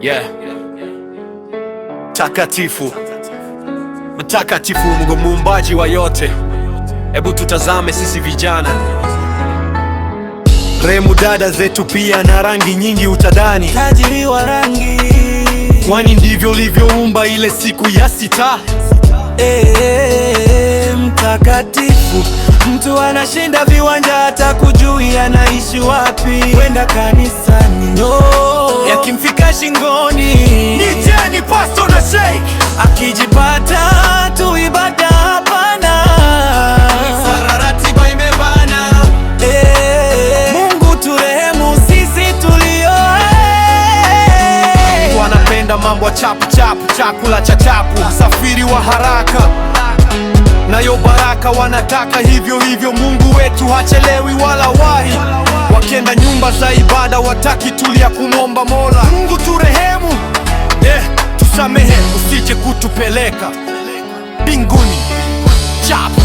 Yeah. Takatifu, mtakatifu, Mungu muumbaji wa yote. Hebu tutazame sisi vijana, remu dada zetu pia na rangi nyingi utadhani tajiri wa rangi, kwani ndivyo ulivyoumba ile siku ya sita. Mtakatifu, mtu anashinda viwanja hata kujui anaishi wapi. Kwenda kanisani yakimfika shingoni, Niteni pasto na sheikh, akijipata tu ibada hapana, ratiba imebana. Mungu turehemu sisi tulio wanapenda mambo ya chapu chapu, chakula cha chapu, usafiri wa haraka nayo baraka wanataka hivyo hivyo. Mungu wetu hachelewi wala wahi, wakienda nyumba za ibada wataki tulia kumomba Mola. Mungu turehemu, tusamehe, usije kutupeleka mbinguni chapu.